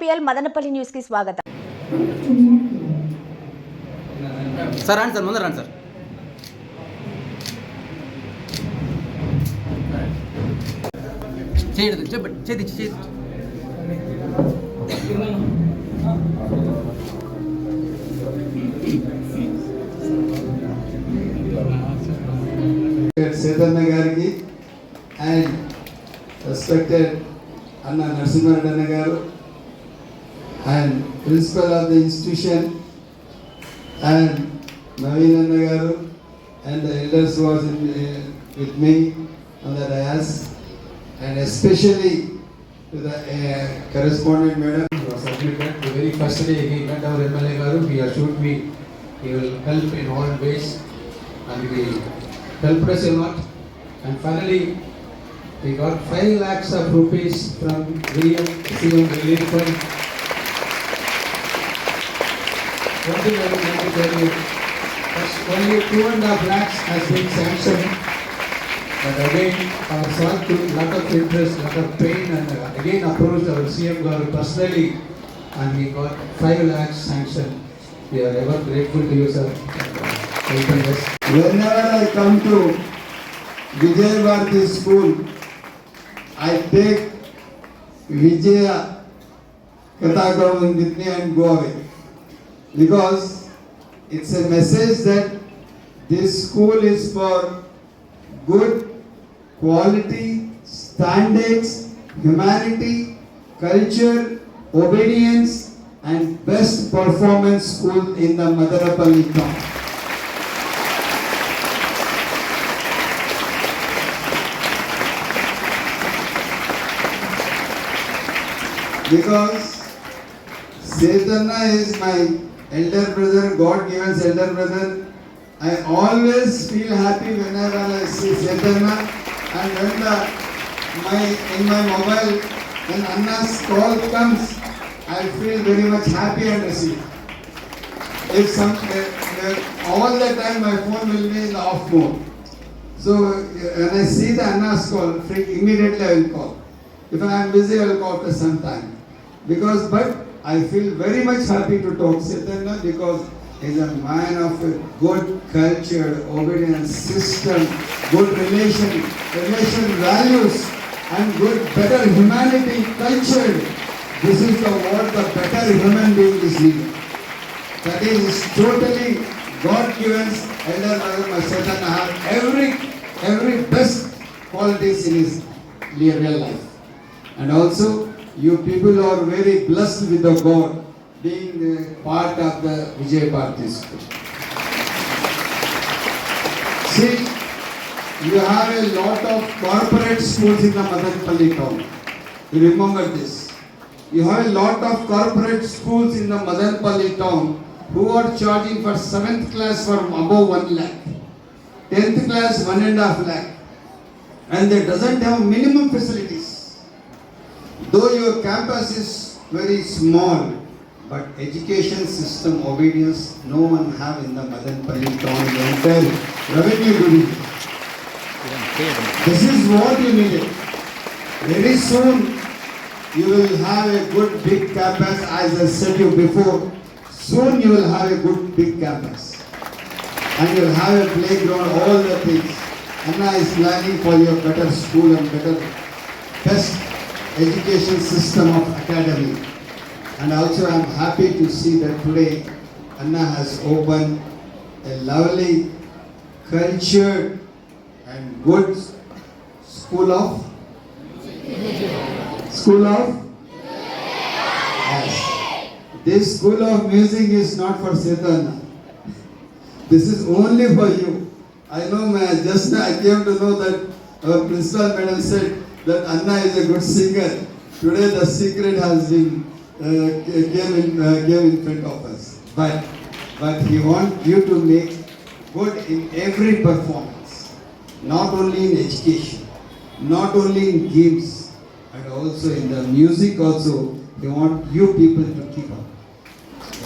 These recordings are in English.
IMPL Madanapalle news కి స్వాగతం. Sir రండి సార్, ముందర రండి సార్. చేతి సేతన్న గారికి అండ్ రెస్పెక్టెడ్ అన్న నరసింహారెడ్డి అన్న గారు and principal of the institution and Naveen అన్న గారు and the elders was with me on the dais and especially to the correspondent madam who was admitted. The very first day he met our MLA garu, he assured me he will help in all ways and he helped us a lot, and finally we got 5 lakhs of rupees from CM Relief Fund. One thing I would like to tell you, only 2.5 lakhs has been sanctioned, but again our son took lot of interest, lot of pain, and again approached our CM Garu personally and we got 5 lakhs sanctioned. We are ever grateful to you, sir. Whenever I come to Vijay Bharati school, I take Vijaya Katha with me and go away, because it's a message that this school is for good quality, standards, humanity, culture, obedience and best performance school in the Madanapalli town. Because Setanna is my elder brother, God given elder brother. I always feel happy whenever I see Setanna, and when in my mobile when Anna's call comes, I feel very much happy and received. If all the time my phone will be in the off mode. So when I see the Anna's call, immediately I will call. If I am busy, I will call after some time. But I feel very much happy to talk Setanna, because he is a man of a good culture, obedience system, good relation values, and good, better humanity culture. This is what the better human being is needed. That is totally God-given. Elder Brother Setanna have every best qualities in his real life. And also, you people are very blessed with the God being part of the Vijay Bharati school. See, you have a lot of corporate schools in the Madanapalli town. You remember this. You have a lot of corporate schools in the Madanapalli town who are charging for 7th class for above 1 lakh, 10th class 1.5 lakh, and they doesn't have minimum facilities. Though your campus is very small, but education system obedience no one have in the Madanapalli town, the entire revenue division. This is what you needed. Very soon you will have a good big campus. As I said you before, soon you will have a good big campus and you will have a playground, all the things. Anna is planning for your better school and better best education system of academy. And also I am happy to see that today Anna has opened a lovely, cultured and good school of yes. This school of music is not for Setanna. This is only for you. I know, just now I came to know that our principal madam said that Anna is a good singer. Today the secret has been came in front of us. But he wants you to make good in every performance, not only in education, not only in games, and also in the music also. He wants you people to keep up.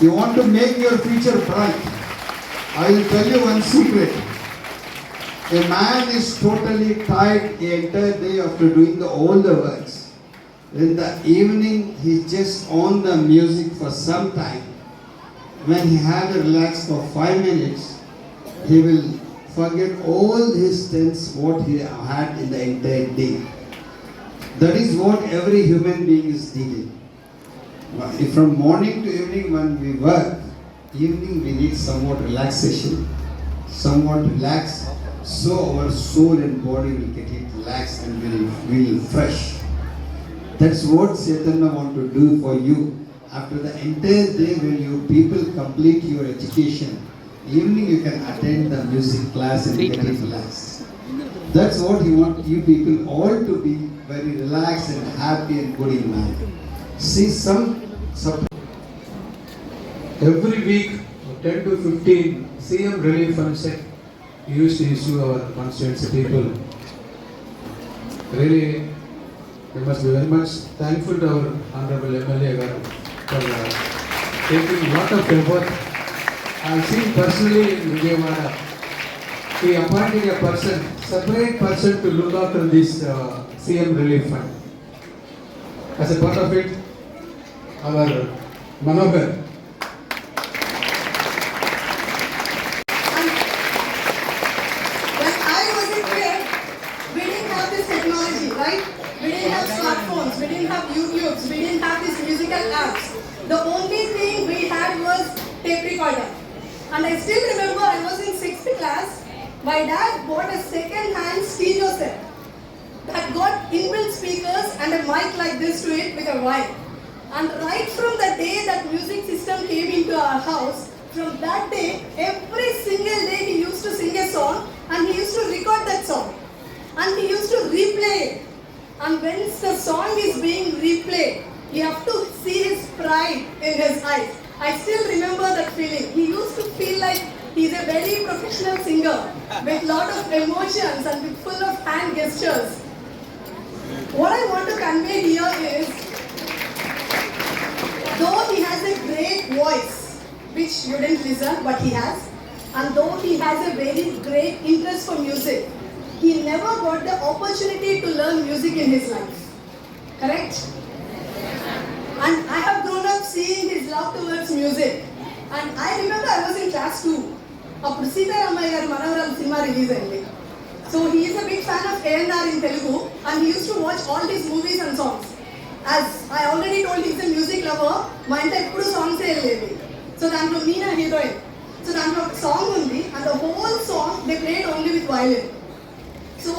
He wants to make your future bright. I will tell you one secret. A man is totally tired the entire day after doing all the works. In the evening, he just on the music for some time. When he had to relax for 5 minutes, he will forget all his tense what he had in the entire day. That is what every human being is needing. From morning to evening when we work, evening we need somewhat relaxation, somewhat relaxed, so our soul and body will get it relaxed and will fresh. That's what Chaitanya want to do for you. After the entire day when you people complete your education, evening you can attend the music class and get it relaxed. That's what he wants you people all to be very relaxed and happy and good in mind. See some every week 10 to 15 CM relief fund check used to issue our constituency people. Really, we must be very much thankful to our Honorable MLA Garu for taking lot of effort. I have seen personally in Vijayawada, he appointed a person, separate person to look after this CM relief fund. As a part of it, our Manohar. When I was a kid, we didn't have this technology, right? We didn't have smartphones, we didn't have YouTubes, we didn't have these musical apps. The only thing we had was tape recorder. And I still remember I was in 6th class. My dad bought a second-hand stereo set that got inbuilt speakers and a mic like this to it with a wire. And right from the day that music system came into our house, from that day, every single day he used to sing a song and he used to record that song. And he used to replay it. And when the song is being replayed, you have to see his pride in his eyes. I still remember that feeling. He used to feel like he's a very professional singer with lot of emotions and with full of hand gestures. What I want to convey here is, though he has a great voice, which you didn't listen, but he has, and though he has a very great interest for music, he never got the opportunity to learn music in his life. Correct? And I have grown up seeing his love towards music. And I remember I was in class 2. Appudu Sitaramaya garu Manavaram cinema release ayindi. So he is a big fan of A&R in Telugu and he used to watch all his movies and songs. As I already told, he's a music lover. My entire eppudu songs e ellevi. So danlo Meena heroine. So danlo song undi and the whole song they played only with violin. So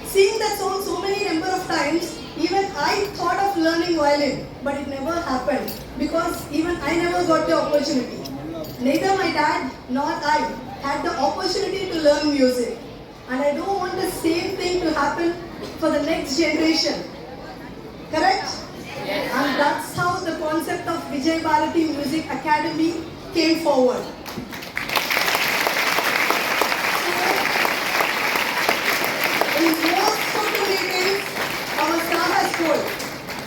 seeing that song so many number of times, even I thought of learning violin, but it never happened because even I never got the opportunity. Neither my dad nor I had the opportunity to learn music. And I don't want the same thing to happen for the next generation. Correct? Yes. And that's how the concept of Vijay Bharati Music Academy came forward. In most of the meetings, our star has told,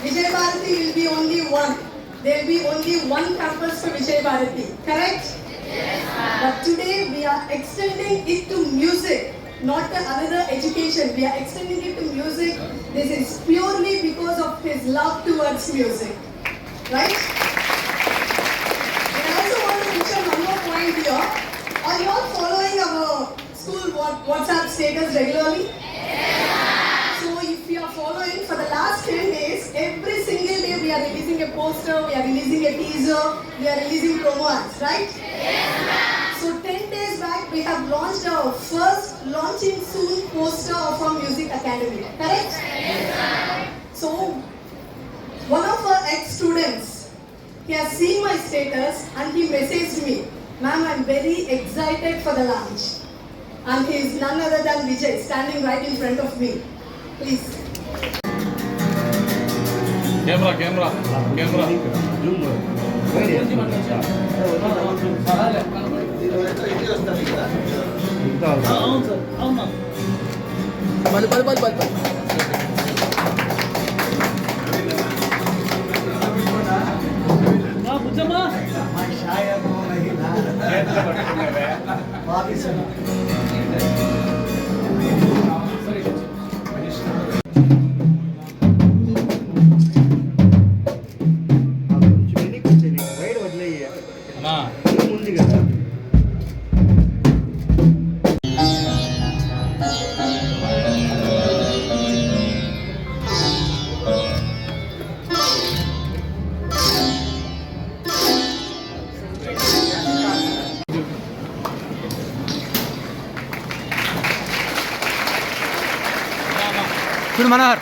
Vijay Bharati will be only one. There will be only one campus for Vijay Bharati. Correct? Yes, but today we are extending it to music, not the another education. We are extending it to music. This is purely because of his love towards music. Right? And I also want to mention one more point here. Are you all following our school WhatsApp status regularly? Yeah. So if you are following for the last 10 days, every single day we are releasing a poster, we are releasing a teaser, we are releasing promo ads, right? Yeah. So 10 days back we have launched our first launching soon poster of our music academy, correct? Yeah. So one of our ex-students, he has seen my status and he messaged me, "Ma'am, I'm very excited for the launch." And he is none other than Vijay, standing right in front of me. Please. Camera. చూడు Manohar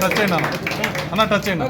touch చేయండి అన్న touch చేయండి